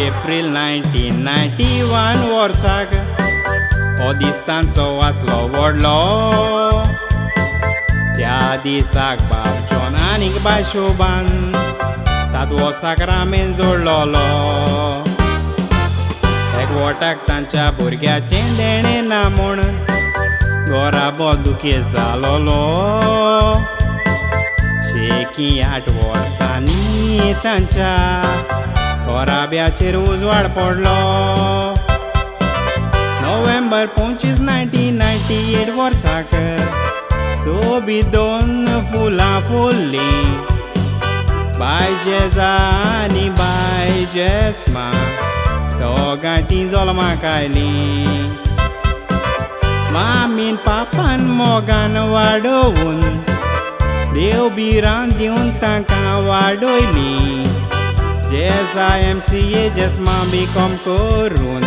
April 1991 वर्साक हो दीस तांचो वाचलो व्हडलो. त्या दिसाक बाब जॉन आनीक बाय शोभान 7 वर्साक रामेन जोडलोलो. एकवटाक तांच्या भुरग्याचें देणें ना म्हूण घरा बंदुके जालोलो. शेकी 8 वर्सांनी तांच्या घोराब्याचेर उजवाड पडलो. नोव्हेंबर 25, 1998 वर्साक सोबी 2 फुलां फुल्लीं. बाय जेजा आनी बाय जेस्मा दोगांय तीं जल्माक आयलीं. मामीन पापान मोगान वाडोवून देव बिरान दिवन तांकां वाडयलीं. जेसा MCA जेस्मा बीकॉम करून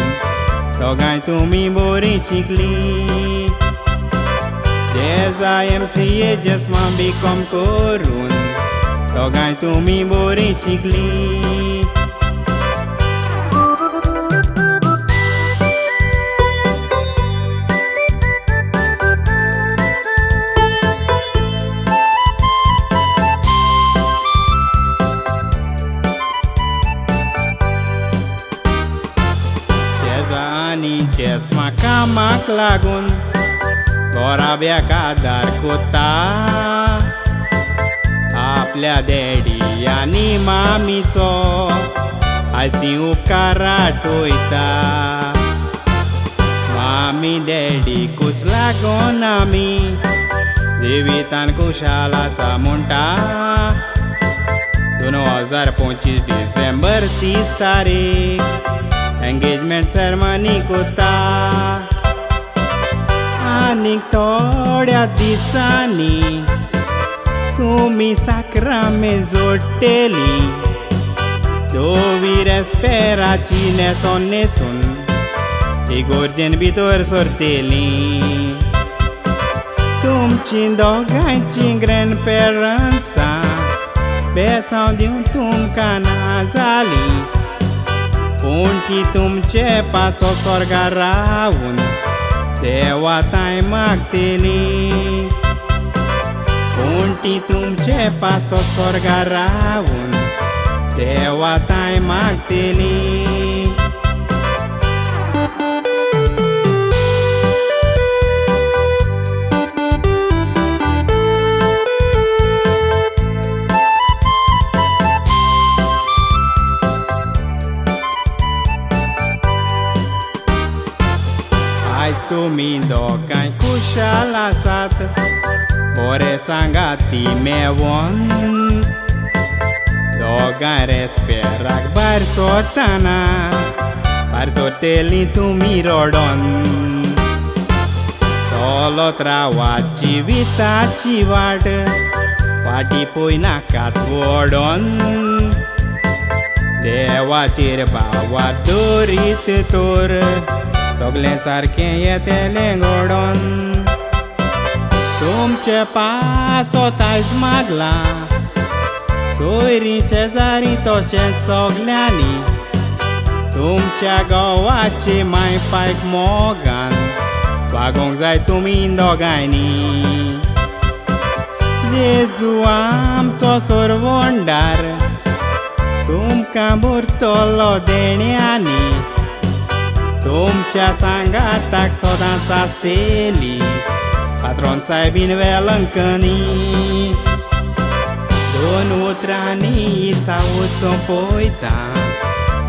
दोगांय तुमी बरीं शिकलीं. जेसा MCA जेस्मा बीकॉम करून दोगांय तुमी बरीं शिकलीं. आनी चेस्मा कामाक लागून घोराब्याक आदार कोत्ता. आपल्या डॅडी आनी मामीचो आयसी उपकार राटोयता. मामी डॅडीकूच लागून आमी जिवितान खुशाल आसा म्हणटा. 2025 डिसेंबर 30 तारीख एंगेजमेंट सेरेमनी कोत्ता. आनीक थोड्या दिसांनी तुमी साक्रामेंत जोडटेलीं. धोवी रेस्पेराची न्हेसोन न्हेसून इगोर्जेन भितर सरतेलीं. तुमची दोगांयची ग्रँड पेरंट्सां बेसांव दिवन तुमकां ना जालीं. पूण ती तुमचे पासो स्वर्गार रावून देवा ताय मागतेली. पूण ती तुमचे पासो स्वर्गार रावून देवा ताय मागतेली. आयज तुमी दोगांय खुशाल आसात बरे सांगाती मेवोन. दोगांय रेस्पेराक भायर सरतना भायर सरतेलीं तुमी रडोन. चलत रावात जिविताची वाट फाटी पळय नाकात वडोन. देवाचेर भावा दरीत तर सगलें सारकें येतेलें घडोन. तुमचे पासो आयज मागलां सोयरी शेजारी तशेंच सगल्यांनी. तुमच्या घोवाचे माय पायक मोगान वागोंक जाय तुमी दोगांयनी. जेजू आमचो सर्वोंडार तुमकां भरतलो देण्यांनी. तुमच्या सांगाताक सदांच आसतेली पात्रोन सायबीन वेलंकनी. 2 उतरांनी सावूच सोंपयता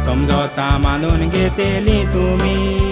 समजोता मानून घेतेली तुमी.